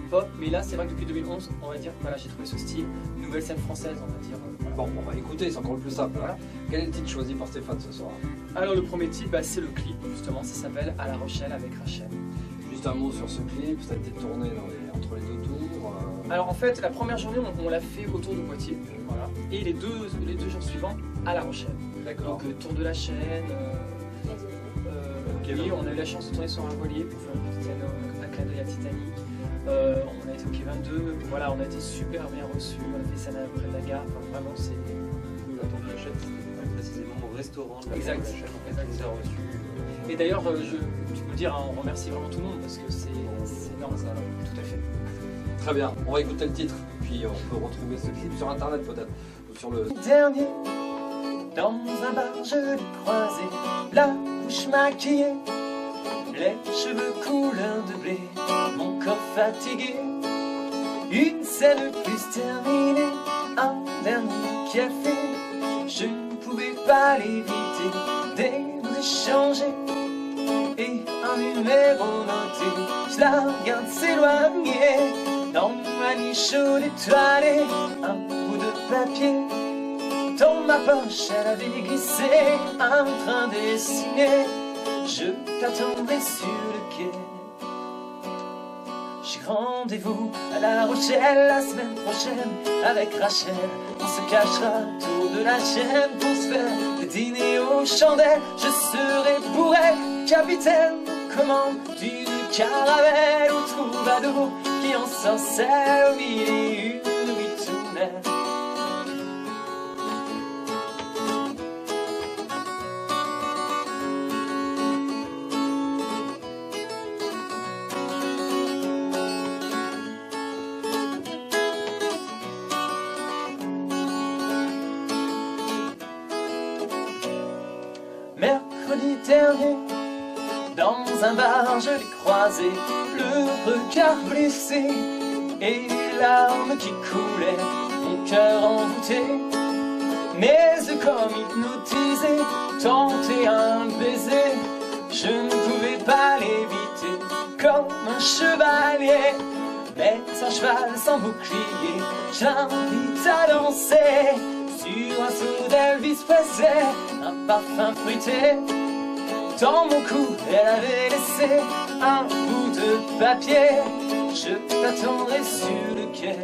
pop, mais là c'est vrai que depuis 2011, on va dire, voilà, j'ai trouvé ce style, nouvelle scène française, on va dire. Voilà. Bon, on va écouter, c'est encore le plus simple. Voilà. Quel est le titre choisi par Stéphane ce soir? Alors le premier titre, bah, c'est le clip, justement, ça s'appelle À La Rochelle avec Rachel. Juste un mot sur ce clip, ça a été tourné entre les deux tours. Alors en fait, la première journée, on l'a fait autour de Poitiers, voilà, et les deux jours suivants, à La Rochelle. D'accord. Donc tour de la chaîne, oui, on a eu la chance de tourner sur un voilier pour faire une petite scène à clin d'œil à Titanic. On a été au Quai 22, voilà, on a été super bien reçus, on a fait scène près de la gare, enfin, vraiment c'est... La tour de la chaîne, c'était précisément au restaurant de la Exact. tour de la chaîne, en fait, qui nous a reçus. Et d'ailleurs, tu peux le dire, hein, on remercie vraiment tout le monde parce que c'est énorme, ça, tout à fait. Très bien, on va écouter le titre, puis on peut retrouver ce clip sur internet peut-être, ou sur le... Dernier, dans un bar je l'ai croisé, la bouche maquillée, les cheveux couleur de blé, mon corps fatigué. Une scène plus terminée, un dernier café, je ne pouvais pas l'éviter, des mots échangés et un numéro noté. Je la regarde s'éloigner dans ma niche chaude étoilée, un bout de papier. Dans ma poche, elle avait glissé un train dessiné. Je t'attendrai sur le quai. J'ai rendez-vous à La Rochelle la semaine prochaine avec Rachel. On se cachera autour de la chaîne pour se faire des dîners aux chandelles. Je serai pour elle capitaine aux commandes d'une caravelle ou troubadour qui ensorcelle au milieu d'une ritournelle. Mercredi dernier, dans un bar je l'ai croisé, le regard blessé et les larmes qui coulaient, mon cœur envoûté. Mes yeux comme hypnotisés, tenter un baiser, je ne pouvais pas l'éviter, comme un chevalier. Mais un cheval sans bouclier, j'invite à danser sur un seau d'Elvis Presley, un parfum fruité. Dans mon cou, elle avait laissé un bout de papier. Je t'attendrai sur le quai.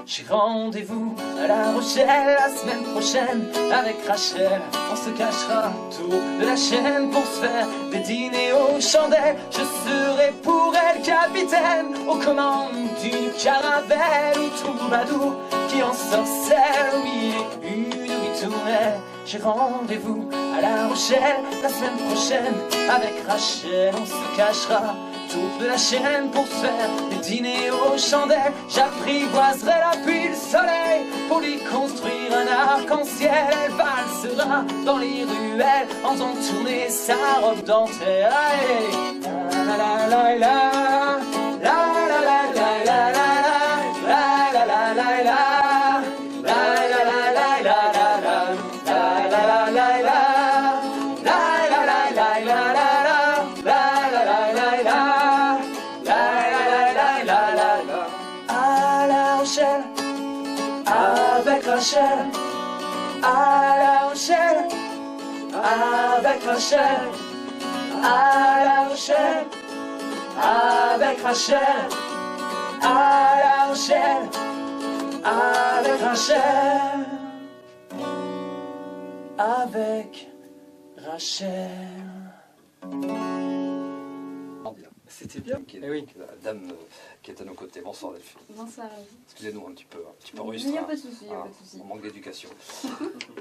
J'ai rendez-vous à La Rochelle la semaine prochaine avec Rachel. On se cachera autour de la chaîne pour se faire des dîners aux chandelles. Je serai pour elle capitaine aux commandes d'une caravelle ou troubadour qui ensorcelle au milieu d'une ritournelle. J'ai rendez-vous à La Rochelle la semaine prochaine avec Rachel. On se cachera autour de la chaîne pour se faire des dîners aux chandelles. J'apprivoiserai la pluie, le soleil pour lui construire un arc-en-ciel. Elle valsera dans les ruelles en faisant tourner sa robe dentelle. Allez, la la la la la la la la la la la la la la la. Avec Rachel, à La Rochelle, avec Rachel, à La Rochelle, avec Rachel, à La Rochelle, avec Rachel, avec Rachel. C'était bien. Eh oui. La dame qui est à nos côtés. Bonsoir Delphine. Bonsoir. Excusez-nous un petit peu Il enregistré. n'y a pas de souci, il n'y a pas de souci. On manque d'éducation.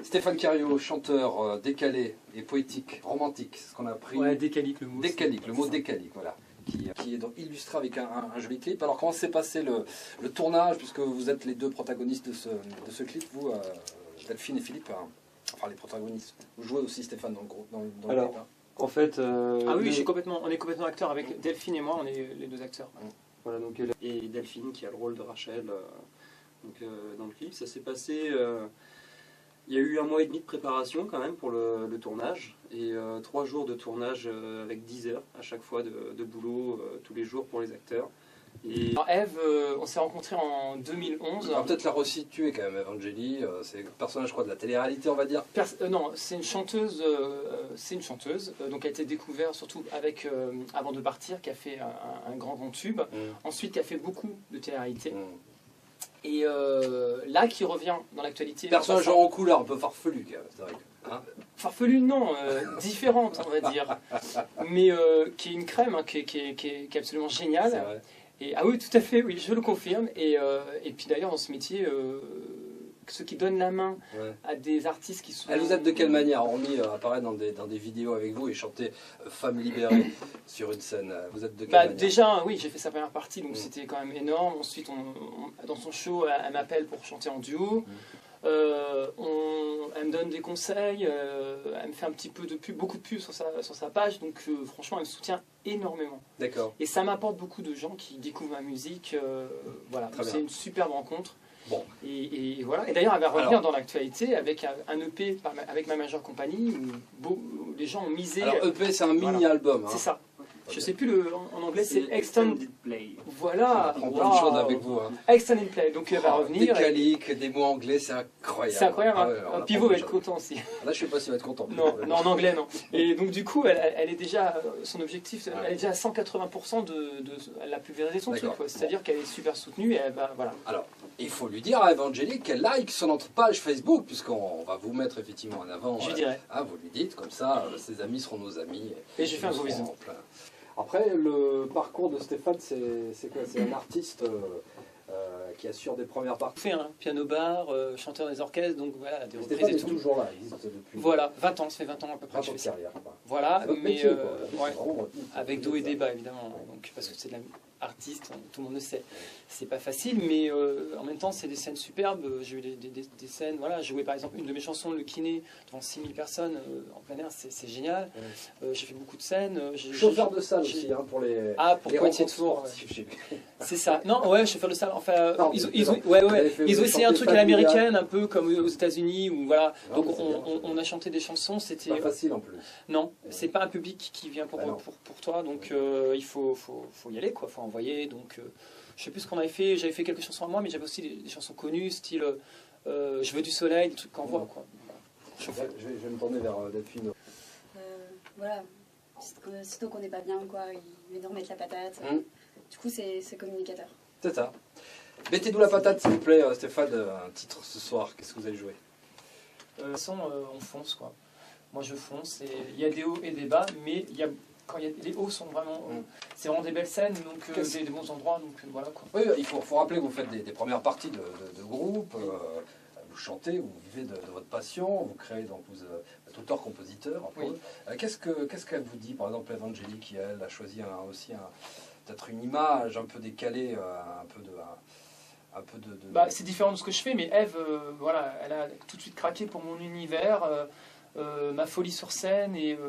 Stéphane Cario, chanteur décalé et poétique, romantique, c'est ce qu'on a appris. Ouais, décalique le mot. Décalique, le mot décalique, voilà. Qui est donc illustré avec un joli clip. Alors comment s'est passé le tournage, puisque vous êtes les deux protagonistes de ce clip, vous, Delphine et Philippe, enfin les protagonistes. Vous jouez aussi Stéphane dans le groupe, dans le clip. Hein. En fait, Ah oui, on est complètement acteurs avec Delphine et moi, on est les deux acteurs. voilà, donc, et Delphine qui a le rôle de Rachel dans le clip. Ça s'est passé. Il y a eu 1 mois et demi de préparation quand même pour le tournage et 3 jours de tournage avec 10 heures à chaque fois de boulot tous les jours pour les acteurs. Et Alors Eve, on s'est rencontrés en 2011. On va peut-être la resituer quand même, Evangélie. C'est un personnage, je crois, de la télé-réalité, on va dire. Non, c'est une chanteuse. Donc, elle a été découverte surtout avec Avant de partir, qui a fait un grand tube. Ensuite, qui a fait beaucoup de télé-réalité. Et là, qui revient dans l'actualité. Personnage en couleur, un peu farfelu, quand même, c'est vrai. Hein, farfelu, non, différente, on va dire. Mais qui est une crème, hein, qui est absolument géniale. c'est vrai. Et, ah oui, tout à fait, oui, je le confirme. Et puis d'ailleurs, dans ce métier, ceux qui donnent la main à des artistes qui sont... Elle vous aide de quelle manière, hormis apparaître dans des vidéos avec vous et chanter Femme libérée sur une scène? Vous êtes de quelle manière? Déjà, oui, j'ai fait sa première partie, donc c'était quand même énorme. Ensuite, dans son show, elle m'appelle pour chanter en duo. Elle me donne des conseils, elle me fait un petit peu de pub, beaucoup de pubs sur sa page, donc franchement elle me soutient énormément. D'accord. Et ça m'apporte beaucoup de gens qui découvrent ma musique, voilà, c'est une superbe rencontre. Bon. Et voilà. Et d'ailleurs elle va revenir dans l'actualité avec un EP avec ma majeure compagnie où les gens ont misé. Alors EP c'est un mini-album. Hein. C'est ça. Je sais plus en anglais, c'est Extended Play. Voilà. On prend plein de choses avec vous. Hein. Extended Play. Donc elle va revenir. Des caliques, des mots anglais, c'est incroyable. C'est incroyable. Ah ouais, Pivot va être content aussi. Là, je sais pas s'il va être content. Non, en anglais, non. Et donc du coup, elle est déjà, son objectif, elle est déjà à 180% elle a pulvérisé son truc. C'est-à-dire qu'elle est super soutenue et elle va, voilà. Alors, il faut lui dire à Evangélie qu'elle like sur notre page Facebook, puisqu'on va vous mettre effectivement en avant. Je lui dirai. Vous lui dites, comme ça, ses amis seront nos amis. Et je fais un gros bisou. Après, le parcours de Stéphane, c'est quoi? C'est un artiste qui assure des premières parties. Fait un piano-bar, chanteur des orchestres, donc voilà, des reprises Stéphane et est tout. toujours là, il existe depuis. Voilà, 20 ans, ça fait 20 ans à peu près que je fais ça. Carrière, voilà, votre mais métier, ouais, quoi. avec dos et débat évidemment, donc, parce que c'est de l'artiste, tout le monde le sait. C'est pas facile, mais en même temps, c'est des scènes superbes. J'ai eu des scènes, voilà, jouer par exemple une de mes chansons, Le Kiné, devant 6000 personnes en plein air, c'est génial. J'ai fait beaucoup de scènes. Chauffeur de salle aussi, hein, pour les. Ah, pour Poitiers Tour. C'est ça. Non, ouais, chauffeur de salle. Enfin, ils ont essayé un truc à l'américaine, un peu comme aux États-Unis, où voilà. Donc on a chanté des chansons. C'était pas facile en plus. Non, c'est pas un public qui vient pour toi, donc il faut y aller, quoi. Faut envoyer. Donc je sais plus ce qu'on avait fait. J'avais fait quelques chansons à moi, mais j'avais aussi des chansons connues, style Je veux du soleil, des trucs qu'on voit, quoi. Je vais me tourner vers Delphine. Voilà. Sitôt qu'on n'est pas bien, quoi, il vient nous remettre la patate. Du coup, c'est communicateur. C'est ça. Mettez-nous la patate, s'il vous plaît, Stéphane, un titre ce soir. Qu'est-ce que vous allez jouer? On fonce, quoi. Moi, je fonce. Il y a des hauts et des bas, mais les hauts sont vraiment... c'est vraiment des belles scènes, donc des bons endroits, donc voilà, quoi. Oui, il faut rappeler que vous faites des premières parties de groupe. Vous chantez, vous vivez de votre passion, vous créez, donc vous êtes auteur-compositeur. Oui. Qu'est-ce qu'elle vous dit, par exemple, Evangélie, qui elle a choisi aussi peut-être une image un peu décalée, un peu de... c'est différent de ce que je fais, mais Eve, voilà, elle a tout de suite craqué pour mon univers, ma folie sur scène, et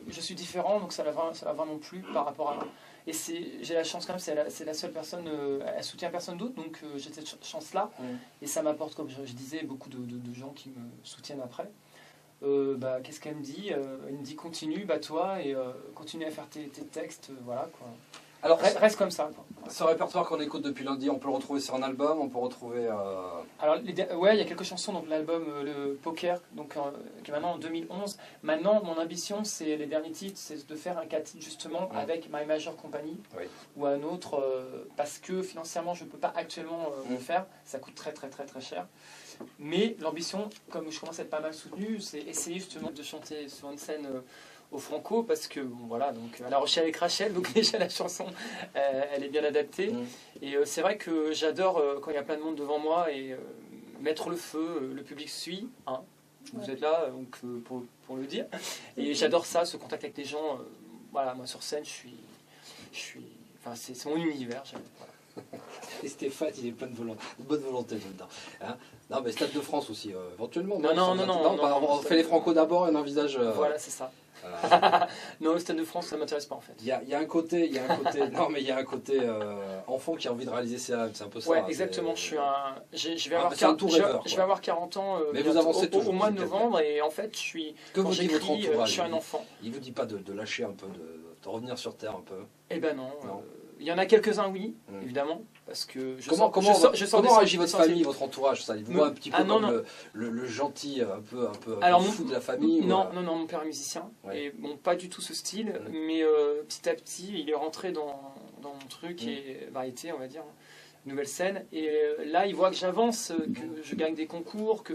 je suis différent, donc ça la vraiment plu par rapport à... Et j'ai la chance quand même, c'est la seule personne, elle soutient personne d'autre, donc j'ai cette chance-là. Et ça m'apporte, comme je disais, beaucoup de gens qui me soutiennent après. Qu'est-ce qu'elle me dit? Elle me dit continue, toi, et continue à faire tes textes, voilà, quoi. Alors reste comme ça, quoi. Ce répertoire qu'on écoute depuis lundi, on peut le retrouver sur un album, on peut retrouver... Alors, il y a quelques chansons, donc l'album Le Poker, donc, qui est maintenant en 2011. Maintenant, mon ambition, c'est les derniers titres, c'est de faire un 4 titres justement avec My Major Company ou un autre, parce que financièrement, je ne peux pas actuellement le faire, ça coûte très très très très cher. Mais l'ambition, comme je commence à être pas mal soutenu, c'est essayer justement de chanter sur une scène... au Franco, parce que bon, voilà, donc à La Rochelle avec Rachel, donc déjà la chanson elle est bien adaptée, et c'est vrai que j'adore quand il y a plein de monde devant moi et mettre le feu, le public suit, hein, vous êtes là donc, pour le dire, et j'adore ça, ce contact avec les gens, voilà, moi sur scène enfin c'est mon univers, voilà. Et Stéphane, il est plein de bonne volonté là-dedans. Hein, non, mais Stade de France aussi, éventuellement. Non, on fait les Franco d'abord et on envisage... Voilà, c'est ça. Non, le Stade de France, ça m'intéresse pas en fait. Il y a un côté, non, mais il y a un côté enfant qui a envie de réaliser ses rêves, c'est un peu ça. Ouais, exactement. Je vais avoir 40 ans mais vous avancez au mois de novembre, et en fait, quand j'écris, je suis un enfant. Il vous dit pas de lâcher un peu, de revenir sur terre un peu? Eh ben non. Il y en a quelques-uns, oui, évidemment, parce que je Comment réagit votre famille, votre entourage, ça? Ils vous voient un petit peu comme le gentil, un peu fou de la famille? Non, mon père est musicien, et bon, pas du tout ce style, mais petit à petit, il est rentré dans mon truc, et variété, on va dire, nouvelle scène, et là, il voit que j'avance, que je gagne des concours, que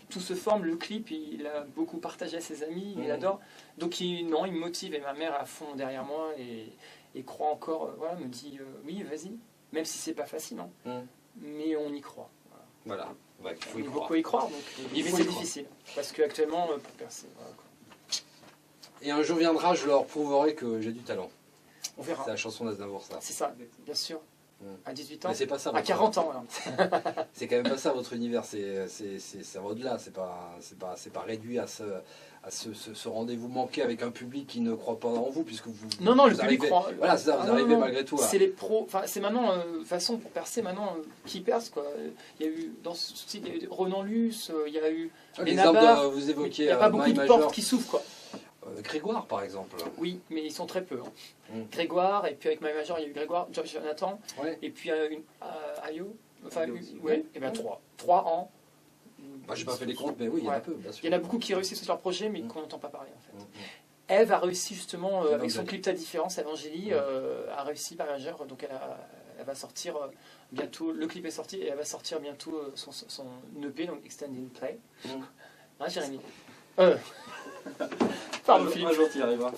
tout se forme, le clip, il a beaucoup partagé à ses amis, il adore, donc il me motive, et ma mère est à fond derrière moi, et croit encore, voilà, me dit oui, vas-y, même si c'est pas facile, mais on y croit. Voilà, il faut y croire. Beaucoup y croire, donc, mais c'est difficile, parce qu'actuellement, pour percer, voilà, quoi. Et un jour viendra, je leur prouverai que j'ai du talent. On verra. C'est la chanson d'Aznavour, ça. C'est ça, bien sûr. À 18 ans, mais c'est pas ça, à 40 ans. C'est quand même pas ça votre univers, c'est au-delà, c'est pas réduit à ce rendez-vous manqué avec un public qui ne croit pas en vous, puisque vous... Non, le public croit. Voilà, c'est ça, vous arrivez malgré tout. C'est les pros, enfin c'est maintenant, façon pour percer maintenant, qui perce quoi. Il y a eu, dans ce style, il y a eu Ronan Luce, il y a eu Benabar, vous évoquiez, il n'y a pas beaucoup de portes qui s'ouvrent quoi. Grégoire par exemple. Oui, mais ils sont très peu. Grégoire, et puis avec My Major, il y a eu Grégoire, Jonathan, et puis Ayo, enfin, et bien 3 ans. Moi j'ai pas fait les comptes, mais oui, il y en a peu, bien sûr. Il y en a beaucoup qui réussissent sur leur projet, mais qu'on n'entend pas parler en fait. Eve a réussi justement, avec son clip Ta Différence, Evangélie, a réussi par Major, donc elle va sortir bientôt, le clip est sorti, et elle va sortir bientôt son EP, donc Extended Play. Hein, Jérémy Pardon, Philippe. Un jour, tu y arriveras.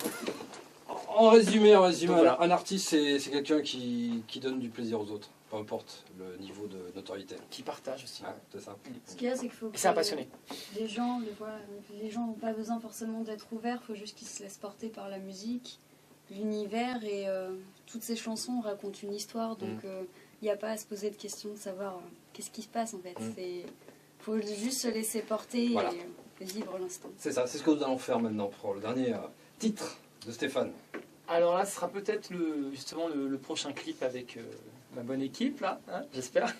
En résumé, voilà. un artiste, c'est quelqu'un qui donne du plaisir aux autres, peu importe le niveau de notoriété. Qui partage aussi. C'est ça. Ce qu'il y a, c'est qu'il faut que c'est un passionné. Les gens n'ont pas besoin forcément d'être ouverts, il faut juste qu'ils se laissent porter par la musique, l'univers, et toutes ces chansons racontent une histoire, donc il n'y a pas à se poser de questions de savoir qu'est-ce qui se passe en fait. Il faut juste se laisser porter et vivre l'instant. C'est ça, c'est ce que nous allons faire maintenant pour le dernier titre de Stéphane. Alors là, ce sera peut-être justement le prochain clip avec ma bonne équipe, là, j'espère.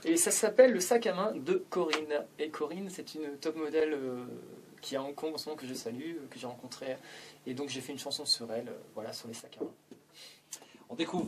Et ça s'appelle Le sac à main de Corinne. Et Corinne, c'est une top modèle qui est à Hong Kong en ce moment, que je salue, que j'ai rencontrée. Et donc j'ai fait une chanson sur elle, voilà, sur les sacs à main. On découvre.